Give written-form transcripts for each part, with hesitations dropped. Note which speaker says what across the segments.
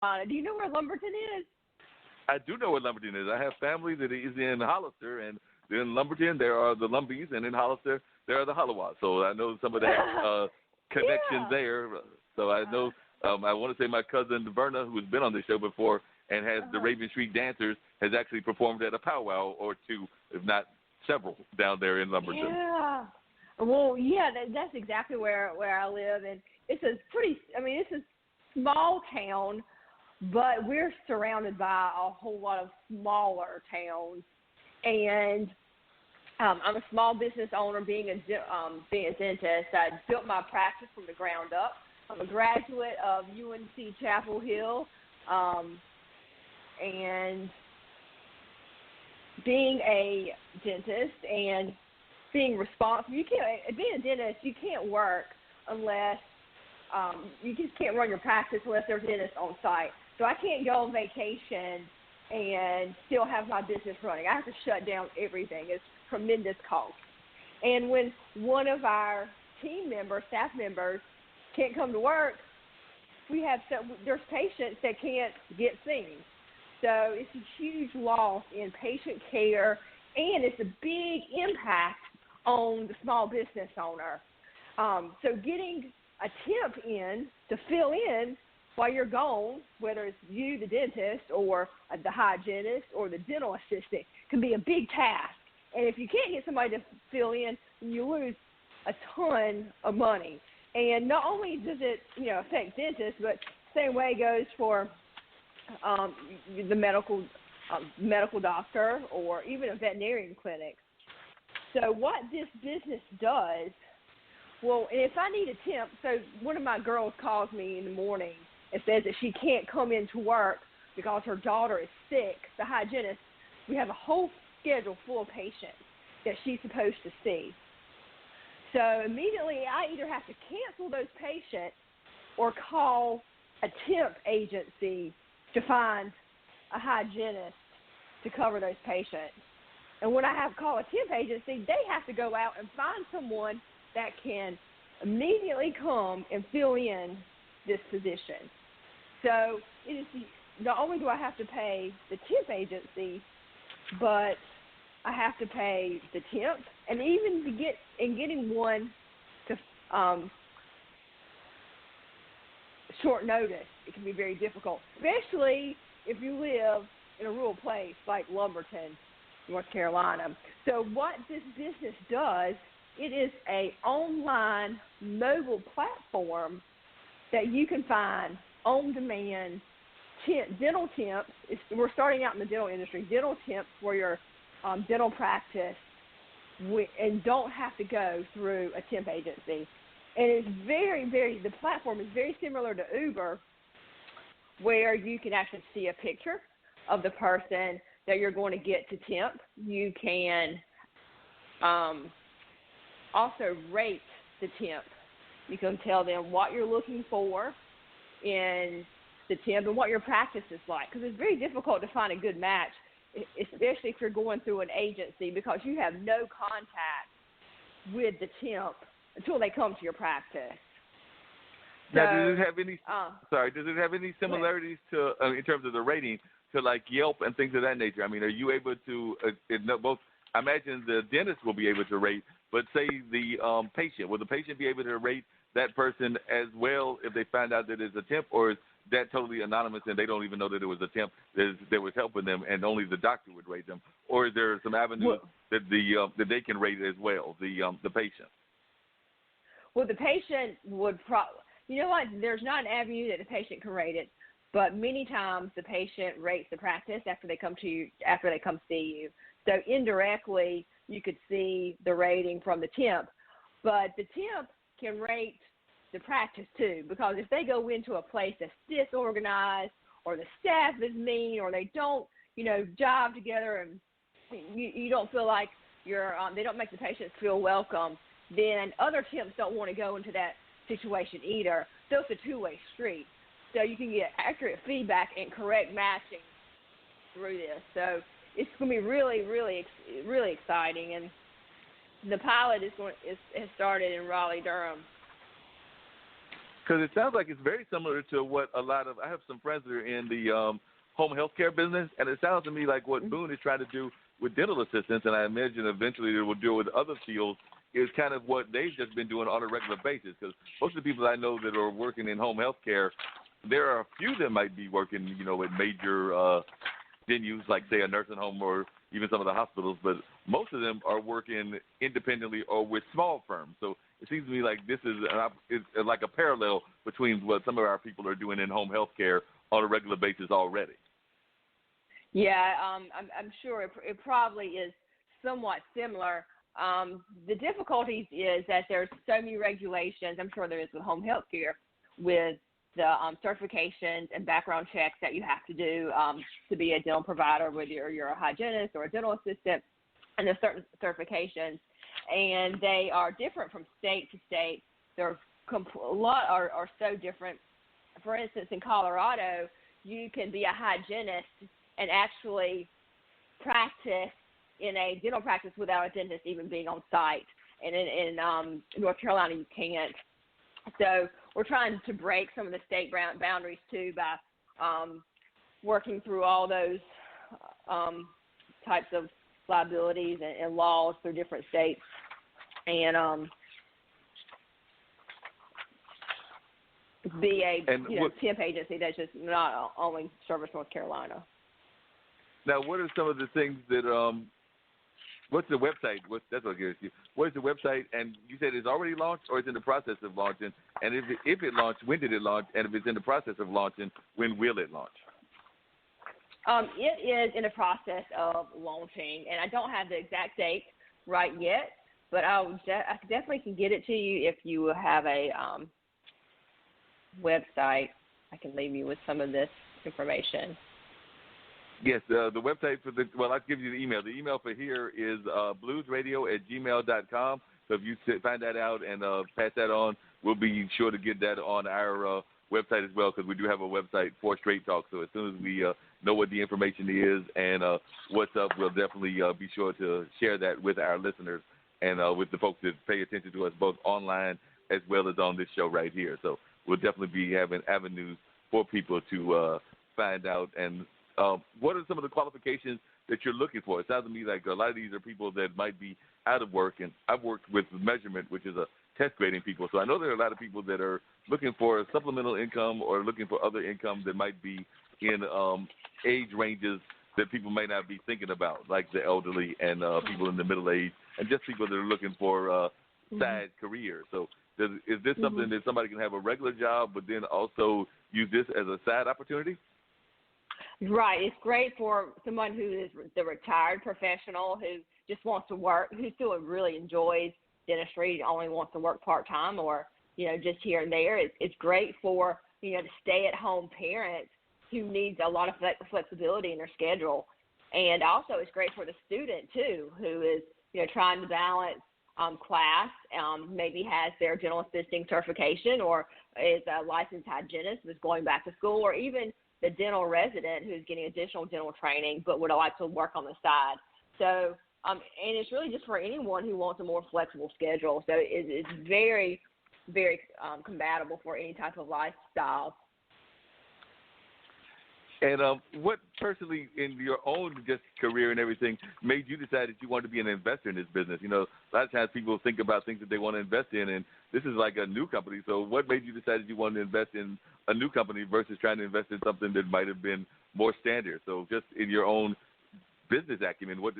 Speaker 1: Do you know where Lumberton is?
Speaker 2: I do know what Lumberton is. I have family that is in Hollister, and in Lumberton there are the Lumbies, and in Hollister there are the Hollowas. So I know some of that connections
Speaker 1: Yeah.
Speaker 2: there. So I know. I want to say my cousin Verna, who has been on the show before and has the Raven Street Dancers, has actually performed at a powwow or two, if not several, down there in Lumberton.
Speaker 1: Yeah. Well, yeah, that's exactly where I live, and it's a it's a small town, but we're surrounded by a whole lot of smaller towns, and I'm a small business owner. Being a dentist, I built my practice from the ground up. I'm a graduate of UNC Chapel Hill, and being a dentist and being responsible, being a dentist, you can't work unless you just can't run your practice unless there's a dentist on site. So I can't go on vacation and still have my business running. I have to shut down everything. It's tremendous cost. And when one of our staff members, can't come to work, there's patients that can't get seen. So it's a huge loss in patient care, and it's a big impact on the small business owner. So getting a temp in to fill in while you're gone, whether it's you, the dentist, or the hygienist, or the dental assistant, can be a big task. And if you can't get somebody to fill in, you lose a ton of money. And not only does it, affect dentists, but same way goes for the medical doctor or even a veterinarian clinic. So what this business does, well, if I need a temp, so one of my girls calls me in the morning and says that she can't come into work because her daughter is sick. The hygienist, we have a whole schedule full of patients that she's supposed to see. So immediately I either have to cancel those patients or call a temp agency to find a hygienist to cover those patients. And when I have to call a temp agency, they have to go out and find someone that can immediately come and fill in this position. So it is not only do I have to pay the temp agency, but I have to pay the temp, and even getting one to short notice, it can be very difficult, especially if you live in a rural place like Lumberton, North Carolina. So what this business does, it is a online mobile platform that you can find on-demand dental temps. We're starting out in the dental industry, dental temps for your dental practice, and don't have to go through a temp agency. And it's the platform is very similar to Uber, where you can actually see a picture of the person that you're going to get to temp. You can also rate the temp. You can tell them what you're looking for in the temp and what your practice is like, because it's very difficult to find a good match, especially if you're going through an agency, because you have no contact with the temp until they come to your practice.
Speaker 2: Now, does it have any? Does it have any similarities to, in terms of the rating, to like Yelp and things of that nature? I mean, are you able to both? I imagine the dentist will be able to rate, but say the patient, will the patient be able to rate that person as well if they find out that it's a temp, or is that totally anonymous and they don't even know that it was a temp that was helping them, and only the doctor would rate them? Or is there some avenue that that they can rate as well, the patient?
Speaker 1: Well, the patient would you know what? There's not an avenue that the patient can rate it, but many times the patient rates the practice after they come see you. So indirectly, you could see the rating from the temp, but the temp can rate the practice too, because if they go into a place that's disorganized, or the staff is mean, or they don't, jive together, and you don't feel like they don't make the patients feel welcome, then other temps don't want to go into that situation either. So it's a two-way street. So you can get accurate feedback and correct matching through this. So it's going to be really, really, really exciting. And the pilot has started in Raleigh, Durham.
Speaker 2: Because it sounds like it's very similar to what I have some friends that are in the home health care business, and it sounds to me like what Boone is trying to do with dental assistants, and I imagine eventually they will do with other fields, is kind of what they've just been doing on a regular basis. Because most of the people I know that are working in home health care, there are a few that might be working, at major venues like, say, a nursing home or even some of the hospitals, but most of them are working independently or with small firms. So it seems to me like this is like a parallel between what some of our people are doing in home health care on a regular basis already.
Speaker 1: Yeah, I'm sure it probably is somewhat similar. The difficulties is that there's so many regulations. I'm sure there is with home health care, with the certifications and background checks that you have to do to be a dental provider, whether you're a hygienist or a dental assistant, and there's certain certifications, and they are different from state to state. A lot are so different. For instance, in Colorado, you can be a hygienist and actually practice in a dental practice without a dentist even being on site. And in North Carolina, you can't. So we're trying to break some of the state boundaries, too, by working through all those types of liabilities and laws through different states. And be a temp agency that's just not only service North Carolina.
Speaker 2: Now, what are some of the things that what's the website? That's what I'm curious you. What is the website? And you said it's already launched, or it's in the process of launching? And if it launched, when did it launch? And if it's in the process of launching, when will it launch?
Speaker 1: It is in the process of launching, and I don't have the exact date right yet, but I definitely can get it to you if you have a website. I can leave you with some of this information.
Speaker 2: Yes, the website I'll give you the email. The email for here is bluesradio@gmail.com. So if you find that out and pass that on, we'll be sure to get that on our website as well, because we do have a website for Straight Talk. So as soon as we know what the information is and what's up, we'll definitely be sure to share that with our listeners and with the folks that pay attention to us both online as well as on this show right here. So we'll definitely be having avenues for people to find out. And what are some of the qualifications that you're looking for? It sounds to me like a lot of these are people that might be out of work, and I've worked with Measurement, which is a test grading people. So I know there are a lot of people that are looking for supplemental income or looking for other income that might be in age ranges that people may not be thinking about, like the elderly and people in the middle age, and just people that are looking for side careers. So is this something that somebody can have a regular job but then also use this as a side opportunity?
Speaker 1: Right. It's great for someone who is the retired professional who just wants to work, who still really enjoys dentistry, only wants to work part-time or, just here and there. It's great for, the stay-at-home parent who needs a lot of flexibility in their schedule. And also it's great for the student, too, who is, trying to balance class, maybe has their dental assisting certification or is a licensed hygienist who's going back to school, or even the dental resident who's getting additional dental training but would like to work on the side. So, and it's really just for anyone who wants a more flexible schedule. So it's very, very compatible for any type of lifestyle.
Speaker 2: And what personally in your own just career and everything made you decide that you wanted to be an investor in this business? A lot of times people think about things that they want to invest in, and this is like a new company. So what made you decide that you wanted to invest in a new company versus trying to invest in something that might have been more standard? So just in your own business acumen, what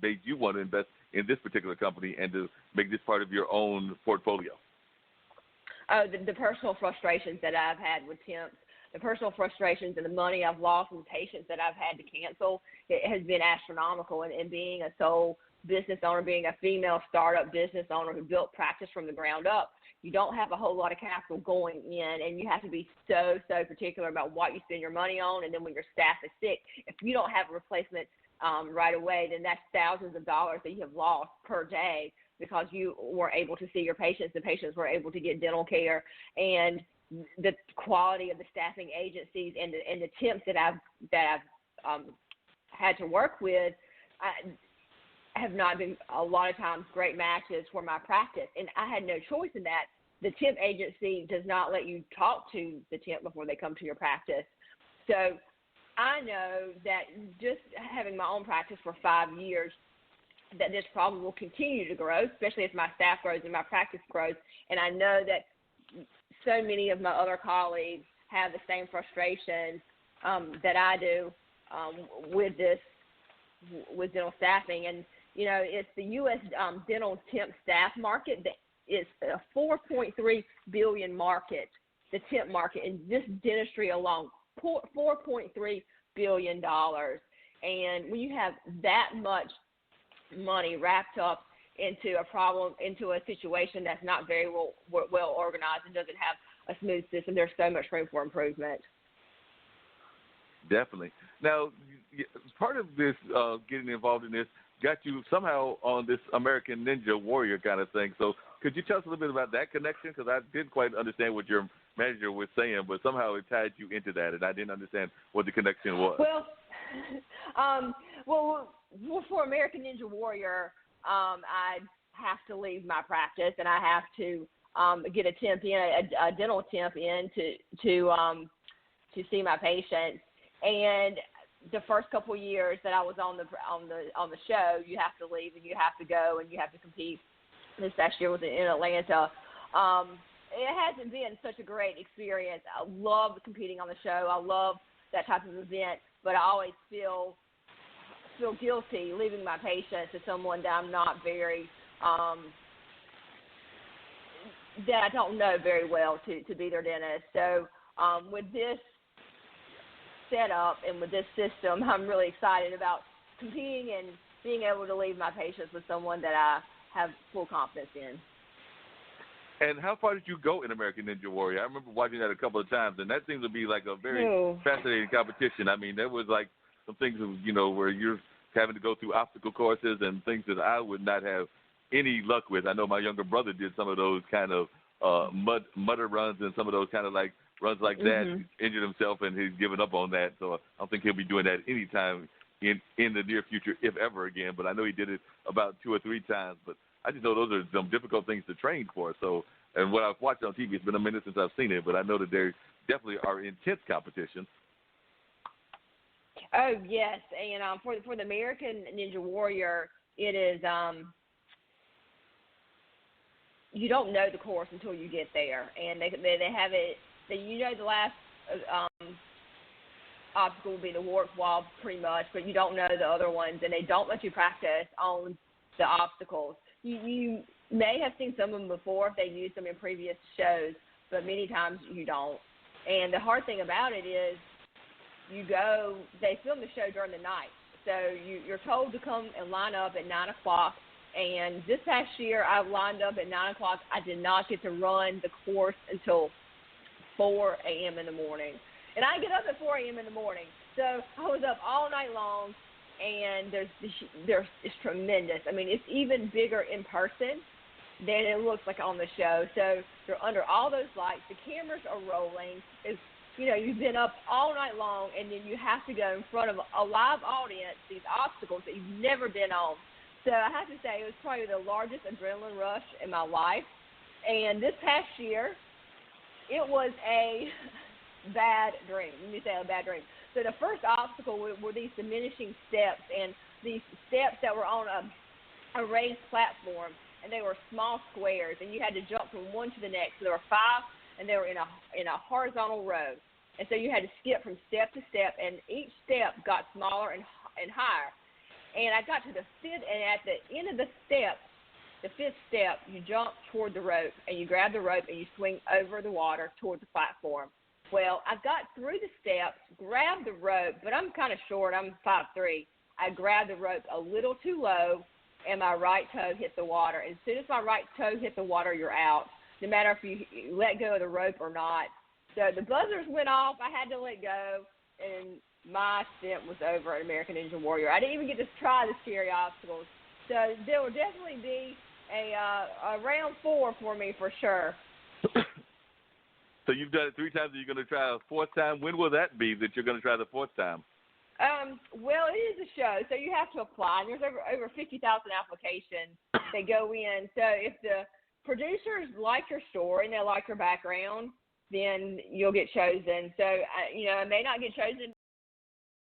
Speaker 2: made you want to invest in this particular company and to make this part of your own portfolio?
Speaker 1: Oh, the personal frustrations that I've had with temps. The personal frustrations and the money I've lost and the patients that I've had to cancel, it has been astronomical. And being a sole business owner, being a female startup business owner who built practice from the ground up, you don't have a whole lot of capital going in, and you have to be so particular about what you spend your money on. And then when your staff is sick, if you don't have a replacement right away, then that's thousands of dollars that you have lost per day because you weren't able to see your patients. The patients were able to get dental care, and the quality of the staffing agencies and the temps that I've had to work with have not been a lot of times great matches for my practice. And I had no choice in that the temp agency does not let you talk to the temp before they come to your practice. So I know that just having my own practice for 5 years, that this problem will continue to grow, especially as my staff grows and my practice grows. And I know that so many of my other colleagues have the same frustration that I do with dental staffing. And, you know, it's the U.S. Dental temp staff market that is a $4.3 billion market, the temp market, in just dentistry alone, $4.3 billion. And when you have that much money wrapped up into a problem, into a situation that's not very well organized and doesn't have a smooth system, there's so much room for improvement.
Speaker 2: Definitely. Now, part of this getting involved in this got you somehow on this American Ninja Warrior kind of thing. So could you tell us a little bit about that connection? Because I didn't quite understand what your manager was saying, but somehow it tied you into that, and I didn't understand what the connection was.
Speaker 1: Well, for American Ninja Warrior, I have to leave my practice, and I have to get a dental temp in to see my patients. And the first couple of years that I was on the show, you have to leave and you have to go and you have to compete. This last year was in Atlanta. It hasn't been such a great experience. I love competing on the show. I love that type of event, but I always feel guilty leaving my patients to someone that I'm not very that I don't know very well to be their dentist. So with this setup and with this system, I'm really excited about competing and being able to leave my patients with someone that I have full confidence in.
Speaker 2: And how far did you go in American Ninja Warrior? I remember watching that a couple of times, and that seems to be like a very fascinating competition. I mean, there was like some things, you know, where you're having to go through obstacle courses and things that I would not have any luck with. I know my younger brother did some of those kind of mudder runs and some of those kind of like runs like that, injured himself, and he's given up on that. So I don't think he'll be doing that anytime in the near future, if ever again. But I know he did it about 2 or 3 times. But I just know those are some difficult things to train for. So, and what I've watched on TV, it's been a minute since I've seen it, but I know that there definitely are intense competitions.
Speaker 1: Oh, yes. And for the American Ninja Warrior, it is you don't know the course until you get there. And they have it, you know, the last obstacle will be the warp wall pretty much, but you don't know the other ones, and they don't let you practice on the obstacles. You may have seen some of them before if they've used them in previous shows, but many times you don't. And the hard thing about it is they film the show during the night. So you're told to come and line up at 9 o'clock. And this past year, I lined up at 9 o'clock. I did not get to run the course until 4 a.m. in the morning. And I get up at 4 a.m. in the morning. So I was up all night long, and it's tremendous. I mean, it's even bigger in person than it looks like on the show. So you're under all those lights. The cameras are rolling. You've been up all night long, and then you have to go in front of a live audience, these obstacles that you've never been on. So I have to say it was probably the largest adrenaline rush in my life. And this past year, it was a bad dream. Let me say a bad dream. So the first obstacle were these diminishing steps, and these steps that were on a raised platform, and they were small squares, and you had to jump from one to the next. So there were 5, and they were in a horizontal row. And so you had to skip from step to step, and each step got smaller and higher. And I got to the 5th, and at the end of the 5th step, you jump toward the rope, and you grab the rope, and you swing over the water toward the platform. Well, I got through the steps, grabbed the rope, but I'm kind of short. I'm 5'3". I grabbed the rope a little too low, and my right toe hit the water. And as soon as my right toe hit the water, you're out, no matter if you let go of the rope or not. So the buzzers went off. I had to let go, and my stint was over at American Ninja Warrior. I didn't even get to try the scary obstacles. So there will definitely be a round 4 for me for sure.
Speaker 2: So you've done it 3 times, and you're going to try a 4th time. When will that be that you're going to try the 4th time?
Speaker 1: Well, it is a show, so you have to apply. And there's over 50,000 applications that go in. So if producers like your story and they like your background, then you'll get chosen. So, I may not get chosen